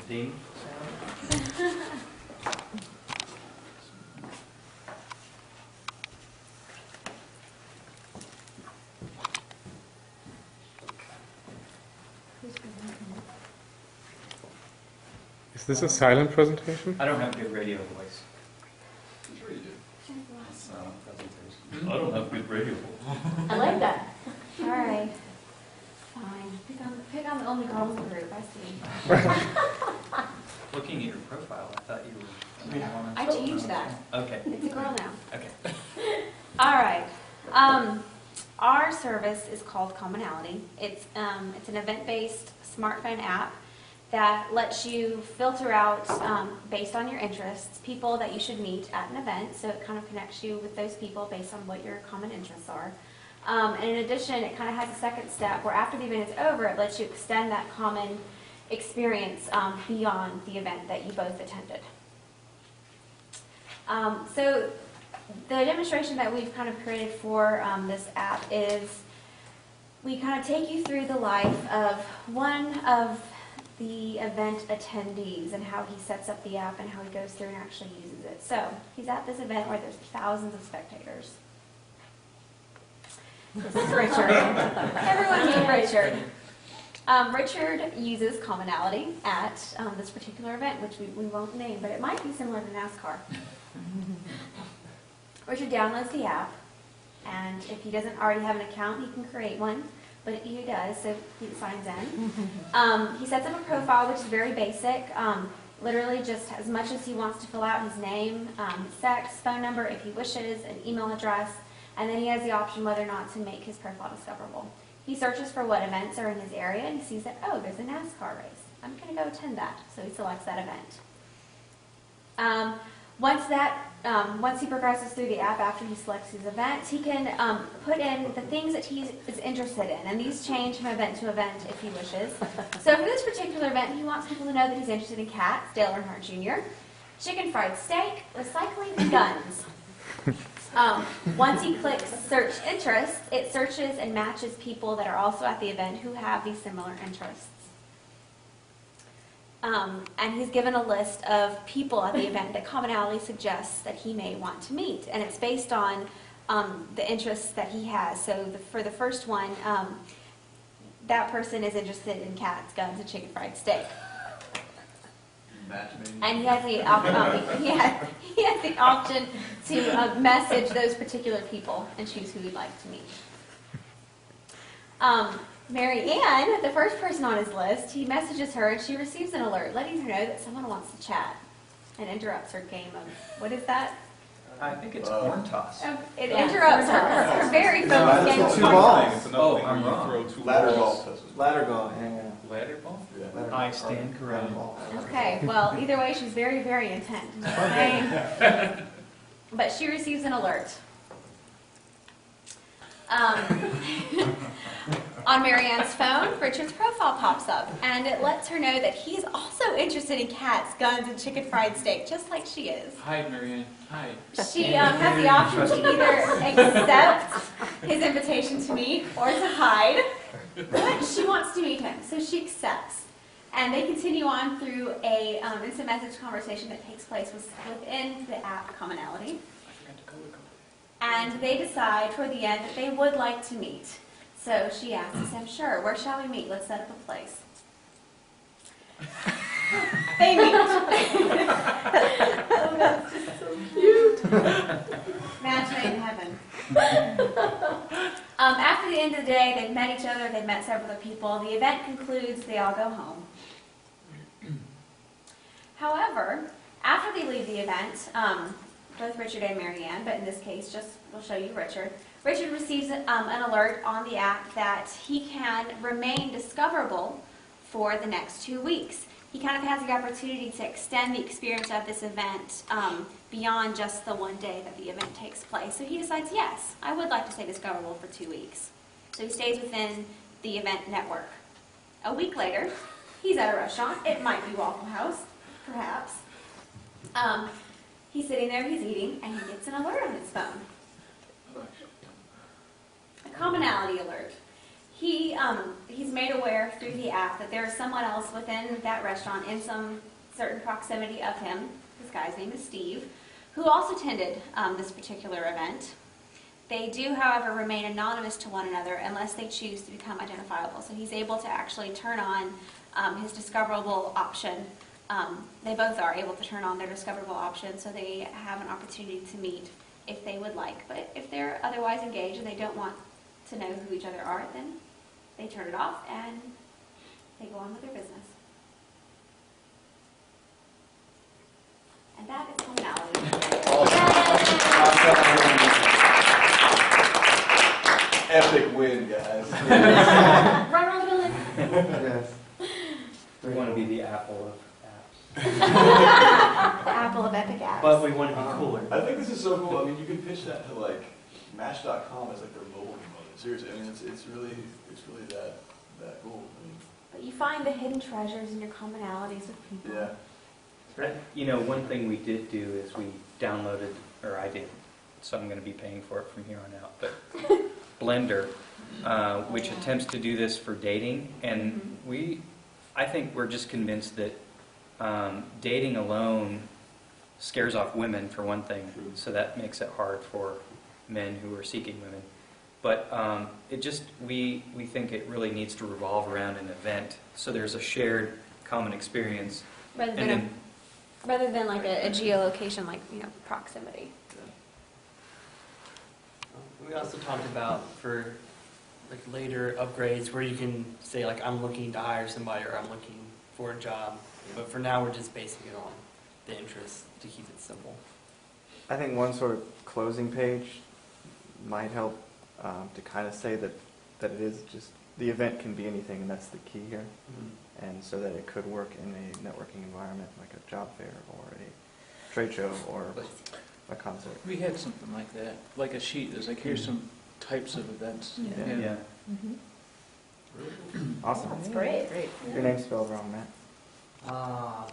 ding sound. Is this a silent presentation? I don't have good radio voice. Sure you do. I don't have good radio voice. I like that. All right. Fine. Pick on the only girl in the group. I see. Looking at your profile, I thought you were. I changed that. Okay. It's a girl now. Okay. All right. Our service is called Commonality. It's an event-based smartphone app that lets you filter out, based on your interests, people that you should meet at an event. So it kind of connects you with those people based on what your common interests are. And in addition, it kind of has a second step where after the event is over, it lets you extend that common experience beyond the event that you both attended. So the demonstration that we've kind of created for this app is we kind of take you through the life of one of the event attendees and how he sets up the app and how he goes through and actually uses it. So he's at this event where there's thousands of spectators. This is Richard. Everyone meet Richard. Richard uses Commonality at this particular event, which we won't name, but it might be similar to NASCAR. Richard downloads the app, and if he doesn't already have an account, he can create one, but he does, so he signs in. He sets up a profile, which is very basic, literally just as much as he wants to fill out his name, his sex, phone number if he wishes, an email address, and then he has the option whether or not to make his profile discoverable. He searches for what events are in his area and he sees that, oh, there's a NASCAR race. I'm going to go attend that. So he selects that event. Once he progresses through the app after he selects his events, he can put in the things that he is interested in. And these change from event to event if he wishes. So for this particular event, he wants people to know that he's interested in cats, Dale Earnhardt Jr., chicken fried steak, recycling, and guns. Once he clicks search interests, it searches and matches people that are also at the event who have these similar interests. And he's given a list of people at the event that Commonality suggests that he may want to meet. And it's based on the interests that he has. So for the first one, that person is interested in cats, guns, and chicken fried steak. And he has the he has the option to message those particular people and choose who he'd like to meet. Mary Ann, the first person on his list, he messages her and she receives an alert letting her know that someone wants to chat and interrupts her game of, what is that? I think it's corn toss. It interrupts her very focused game of Two corn balls. toss. Oh, I'm wrong. Throw two ladder golf. Ladder golf, yeah. Ladder ball? Yeah. I stand corrected. Okay, well, either way, she's very, very intent. Okay. But she receives an alert. On Marianne's phone, Richard's profile pops up, and it lets her know that he's also interested in cats, guns, and chicken fried steak, just like she is. Hi, Marianne. Hi. She has the option to either accept his invitation to meet or to hide, but she wants to meet him, so she accepts. And they continue on through a instant message conversation that takes place within the app Commonality. And they decide toward the end that they would like to meet. So she asks him, sure, where shall we meet? Let's set up a place. They meet. Oh, that's just so cute. Match made in heaven. After the end of the day, they've met each other, they've met several other people. The event concludes, they all go home. However, after they leave the event, both Richard and Marianne, but in this case, just we'll show you Richard. Richard receives an alert on the app that he can remain discoverable for the next 2 weeks. He kind of has the opportunity to extend the experience of this event beyond just the one day that the event takes place. So he decides, yes, I would like to stay discoverable for 2 weeks. So he stays within the event network. A week later, he's at a restaurant. It might be Waffle House, perhaps. He's sitting there, he's eating, and he gets an alert on his phone. A Commonality alert. He's made aware through the app that there is someone else within that restaurant in some certain proximity of him. This guy's name is Steve, who also attended this particular event. They do, however, remain anonymous to one another unless they choose to become identifiable. So he's able to actually turn on his discoverable option. They both are able to turn on their discoverable option, so they have an opportunity to meet if they would like. But if they're otherwise engaged and they don't want to know who each other are, then they turn it off and they go on with their business. And that is Commonality. Epic win, guys. Run on the building. Yes. We want to be the Apple of apps. Apple of epic apps. But we want to be cooler. I think this is so cool. I mean, you can pitch that to like Match.com as like their mobile component. Seriously, I mean, it's really that cool. I mean, But you find the hidden treasures in your commonalities with people. yeah. You know, one thing we did do is we downloaded, or I did, so I'm going to be paying for it from here on out, but Blender, which attempts to do this for dating, and I think we're just convinced that dating alone scares off women for one thing, so that makes it hard for men who are seeking women. But we think it really needs to revolve around an event, so there's a shared common experience. Rather than like a geolocation, like, proximity. We also talked about for like later upgrades where you can say like I'm looking to hire somebody or I'm looking for a job. But for now we're just basing it on the interest to keep it simple. I think one sort of closing page might help to kind of say that it is just, the event can be anything, and that's the key here. And so that it could work in a networking environment like a job fair or a trade show or a concert. We had something like that, like a sheet. There's like, here's some types of events. Yeah. Awesome. That's great. Your name's spelled wrong, Matt. Ah.